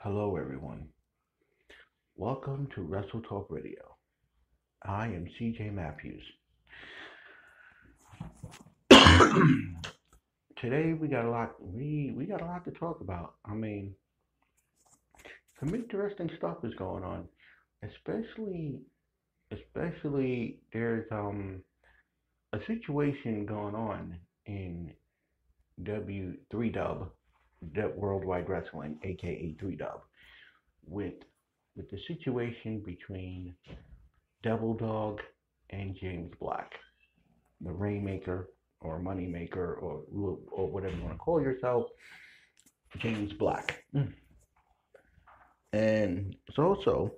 Hello, everyone. Welcome to Wrestle Talk Radio. I am CJ Matthews. Today we got a lot. We got a lot to talk about. Some interesting stuff is going on. Especially, especially there's a situation going on in W3 Dub, Worldwide Wrestling, aka 3 Dub, with with the situation between Devil Dog and James Black, the Rainmaker or Moneymaker or whatever you want to call yourself, James Black. And it's also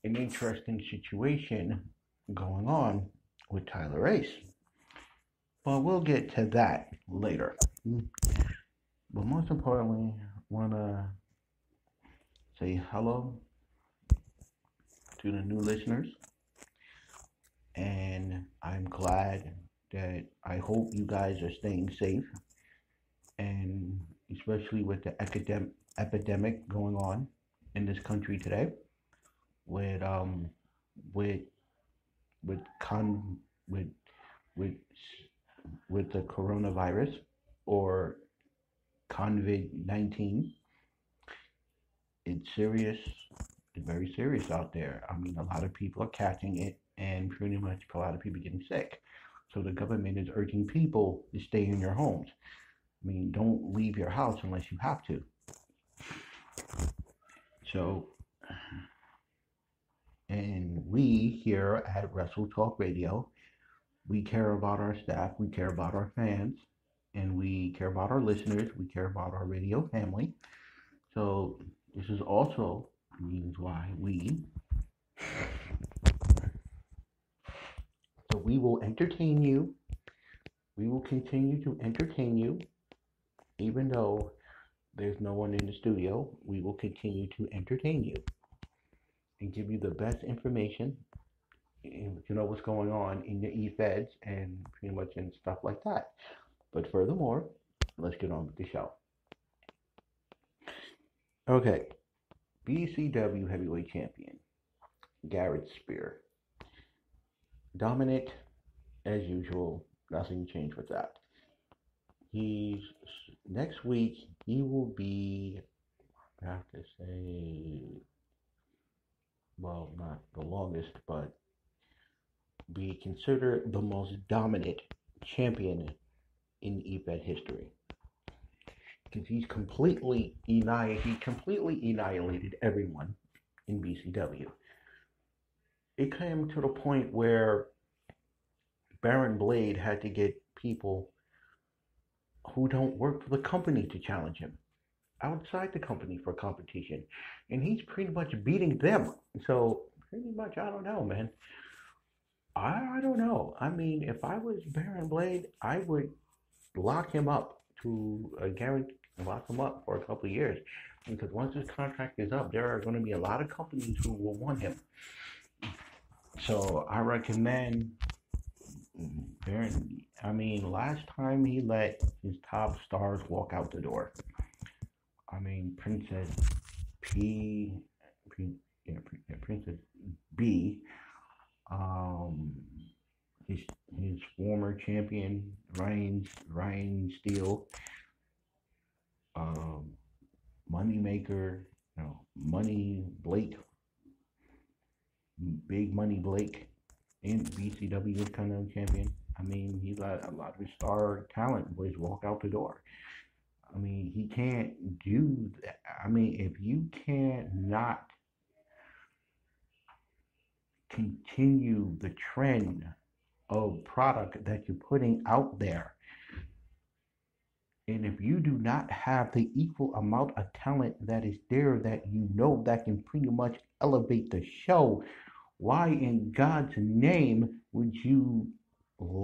an interesting situation going on with Tyler Ace. But we'll get to that later. But most importantly, I want to say hello to the new listeners. And I'm glad that I hope you guys are staying safe. And especially with the epidemic going on in this country today, with with with con with the coronavirus or COVID-19. It's serious. It's very serious out there. A lot of people are catching it, and pretty much a lot of people getting sick. So the government is urging people to stay in your homes. Don't leave your house unless you have to. So, and we here at Wrestle Talk Radio, we care about our staff, we care about our fans, and we care about our listeners, we care about our radio family. So this is also reasons why we will entertain you. We will continue to entertain you, even though there's no one in the studio. We will continue to entertain you and give you the best information. You know what's going on in the e-feds and pretty much and stuff like that. But furthermore, let's get on with the show. Okay, BCW Heavyweight Champion Garrett Spear, dominant as usual. Nothing changed with that. He's next week. He will be, I have to say, well, not the longest, but be considered the most dominant champion in EFED history. Because he completely annihilated everyone in BCW. It came to the point where Baron Blade had to get people who don't work for the company to challenge him outside the company for competition, and he's pretty much beating them. So pretty much, I don't know, man. I don't know. If I was Baron Blade, I would lock him up lock him up for a couple of years, because once his contract is up, there are going to be a lot of companies who will want him. So I recommend Baron. Last time he let his top stars walk out the door. Princess Princess B, his former champion Ryan Steele, Moneymaker, Money Blake, Big Money Blake, and BCW kind of champion. He let a lot of his star talent boys walk out the door. He can't do that. If you can't not continue the trend of product that you're putting out there, and if you do not have the equal amount of talent that is there that that can pretty much elevate the show, why in God's name would you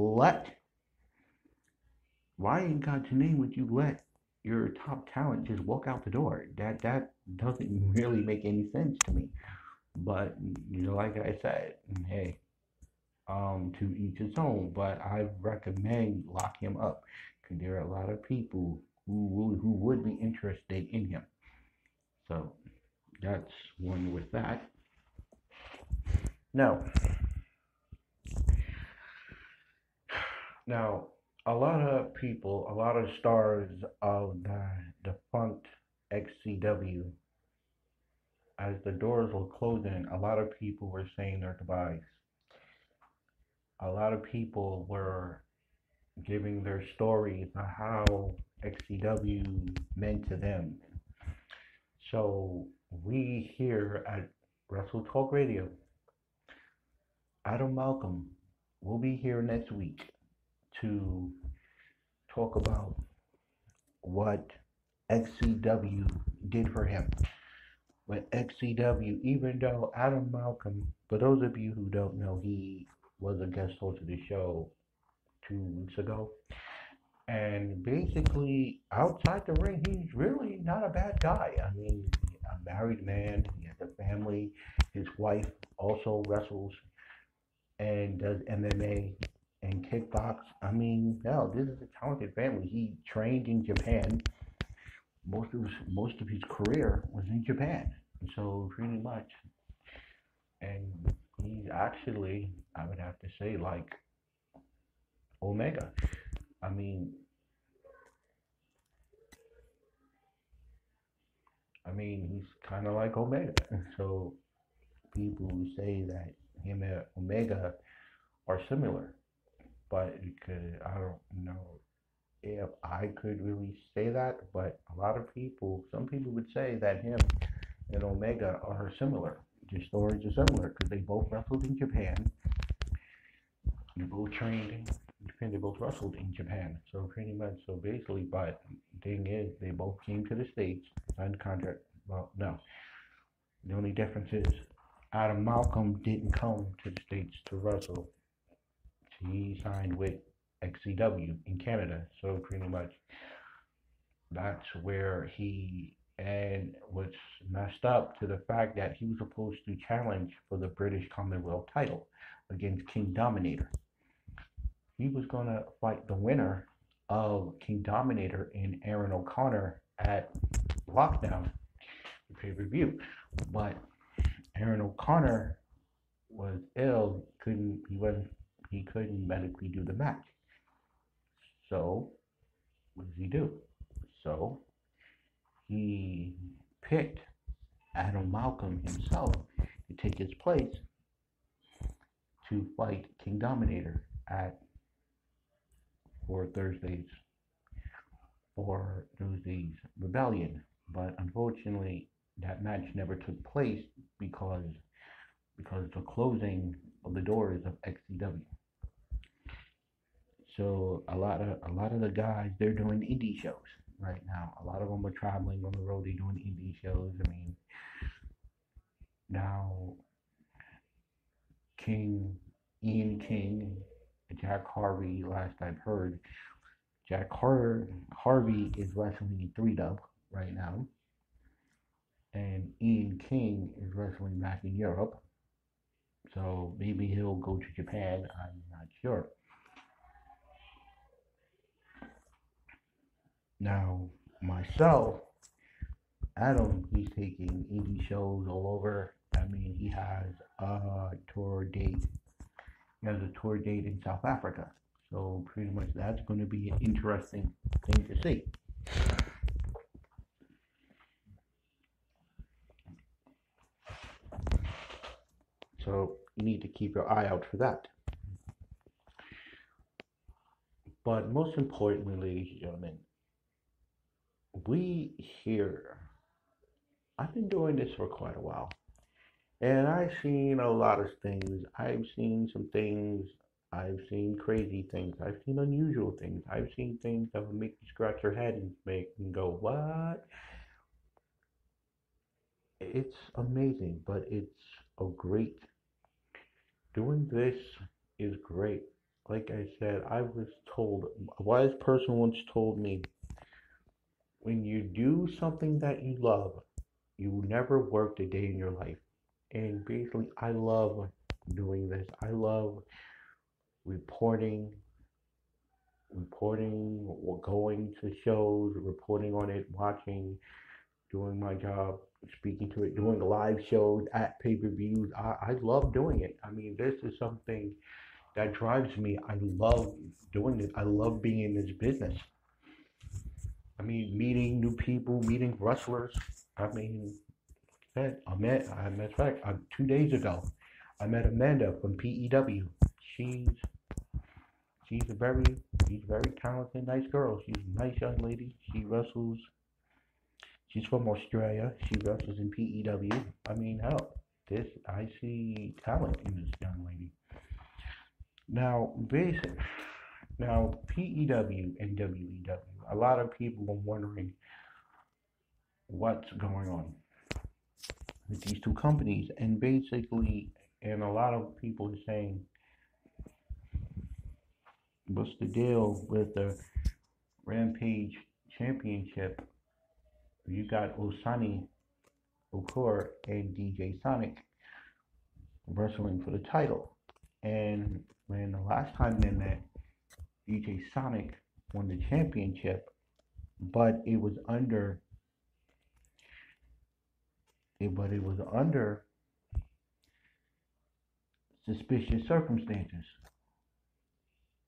let your top talent just walk out the door? That doesn't really make any sense to me. But like I said, hey, to each his own. But I recommend lock him up, because there are a lot of people who would be interested in him. So that's one with that. Now, now a lot of people, a lot of stars of the defunct XCW, as the doors were closing, a lot of people were saying their goodbyes. A lot of people were giving their stories of how XCW meant to them. So we here at Wrestle Talk Radio, Adam Malcolm will be here next week to talk about what XCW did for him. But XCW, even though Adam Malcolm, for those of you who don't know, he was a guest host of the show 2 weeks ago. And basically, outside the ring, he's really not a bad guy. I mean, a married man, he has a family. His wife also wrestles and does MMA and kickbox. I mean, hell, this is a talented family. He trained in Japan. Most of his career was in Japan. So pretty much, and he's actually, I would have to say, like Omega. I mean, he's kind of like Omega. So people who say that him and Omega are similar, but because I don't know if I could really say that, but a lot of people, some people would say that him and Omega are similar. Their stories are similar because they both wrestled in Japan. They both trained in Japan. They both wrestled in Japan. So pretty much, so basically, but the thing is, they both came to the States, signed a contract. Well, no. The only difference is Adam Malcolm didn't come to the States to wrestle. He signed with XCW in Canada. So pretty much, that's where he, and was messed up to the fact that he was supposed to challenge for the British Commonwealth title against King Dominator. He was going to fight the winner of King Dominator and Aaron O'Connor at Lockdown, the pay-per-view. But Aaron O'Connor was ill, he couldn't medically do the match. So what does he do? So he picked Adam Malcolm himself to take his place to fight King Dominator for Thursday's Rebellion. But unfortunately, that match never took place because the closing of the doors of XCW. So a lot of the guys, they're doing indie shows right now. A lot of them are traveling on the road. They're doing indie shows. I mean, now Ian King, Jack Harvey. Last I've heard, Jack Harvey is wrestling in 3-Dub right now, and Ian King is wrestling back in Europe. So maybe he'll go to Japan. I'm not sure. Now, myself, Adam, he's taking indie shows all over. I mean, he has a tour date. He has a tour date in South Africa. So pretty much that's going to be an interesting thing to see. So you need to keep your eye out for that. But most importantly, ladies and gentlemen, I've been doing this for quite a while, and I've seen a lot of things. I've seen some things, I've seen crazy things, I've seen unusual things, I've seen things that will make you scratch your head and make you go, what? It's amazing, but doing this is great. Like I said, I was told, a wise person once told me, when you do something that you love, you never worked a day in your life. And basically, I love doing this. I love reporting, going to shows, reporting on it, watching, doing my job, speaking to it, doing live shows at pay-per-views. I love doing it. I mean, this is something that drives me. I love doing it. I love being in this business. I mean, meeting new people, meeting wrestlers. I mean, I met, fact, 2 days ago, I met Amanda from PEW. She's she's a very she's a very talented, nice girl. She's a nice young lady. She wrestles. She's from Australia. She wrestles in PEW. I mean, hell, this I see talent in this young lady. Now, PEW and WEW. A lot of people are wondering what's going on with these two companies, and basically, and a lot of people are saying, what's the deal with the Rampage Championship? You got Osani Okur and DJ Sonic wrestling for the title. And when the last time they met, DJ Sonic won the championship, but it was under suspicious circumstances.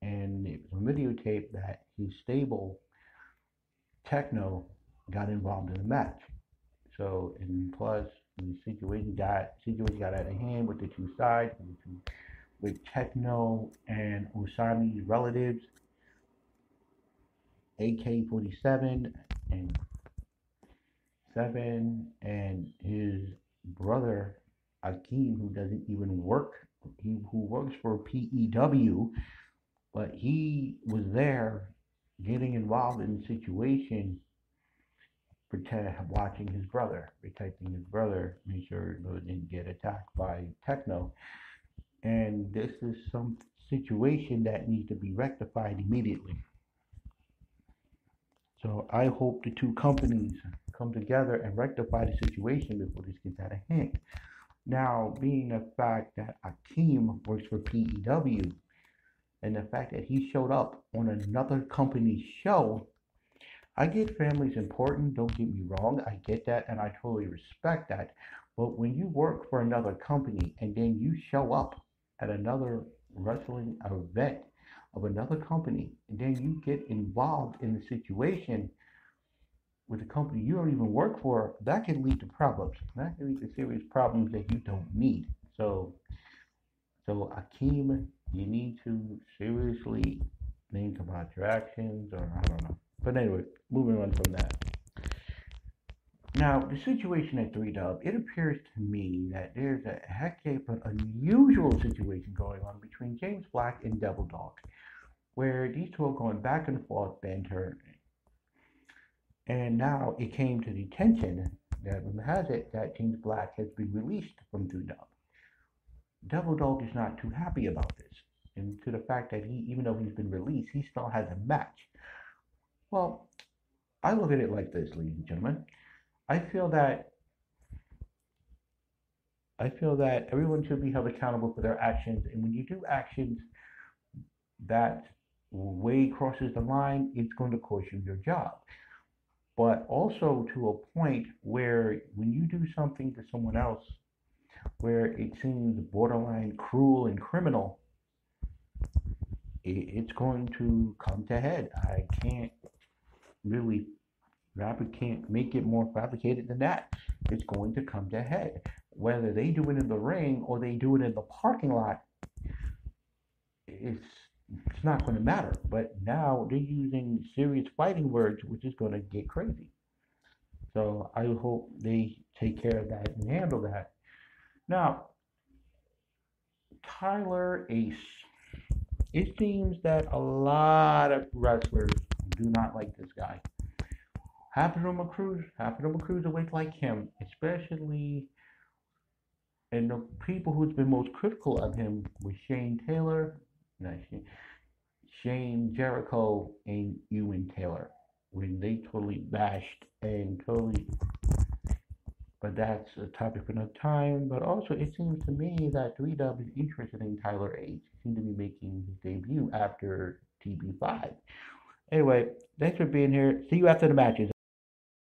And it was a videotape that his stable Techno got involved in the match. So, and plus the situation got out of hand with the two sides, with Techno and Usami's relatives, AK-47 and and his brother Akeem, who doesn't even work, who works for PEW, but he was there getting involved in the situation, watching his brother, protecting his brother, make sure he didn't get attacked by Techno. And this is some situation that needs to be rectified immediately. So I hope the two companies come together and rectify the situation before this gets out of hand. Now, being the fact that Akeem works for PEW, and the fact that he showed up on another company's show, I get family's important, don't get me wrong, I get that and I totally respect that. But when you work for another company and then you show up at another wrestling event of another company, and then you get involved in the situation with a company you don't even work for, that can lead to problems. That can lead to serious problems that you don't need. So Akeem, you need to seriously think about your actions, or I don't know. But anyway, moving on from that. Now, the situation at 3Dub, it appears to me that there's a heck of an unusual situation going on between James Black and Devil Dog, where these two are going back and forth banter. And now it came to the attention that rumor has it that James Black has been released from 3Dub. Devil Dog is not too happy about this, and to the fact that even though he's been released, he still has a match. Well, I look at it like this, ladies and gentlemen. I feel that everyone should be held accountable for their actions, and when you do actions that way crosses the line, it's going to cost you your job. But also to a point where when you do something to someone else where it seems borderline cruel and criminal, it's going to come to head. I can't make it more fabricated than that. It's going to come to head. Whether they do it in the ring or they do it in the parking lot, it's not going to matter. But now they're using serious fighting words, which is going to get crazy. So I hope they take care of that and handle that. Now, Tyler Ace. It seems that a lot of wrestlers do not like this guy. Half of them are cruiserweights like him, especially, and the people who's been most critical of him were Shane Jericho, and Ewan Taylor, when they totally bashed and totally. But that's a topic for another time. But also, it seems to me that 3Dub is interested in Tyler H. He seems to be making his debut after TB5. Anyway, thanks for being here. See you after the matches.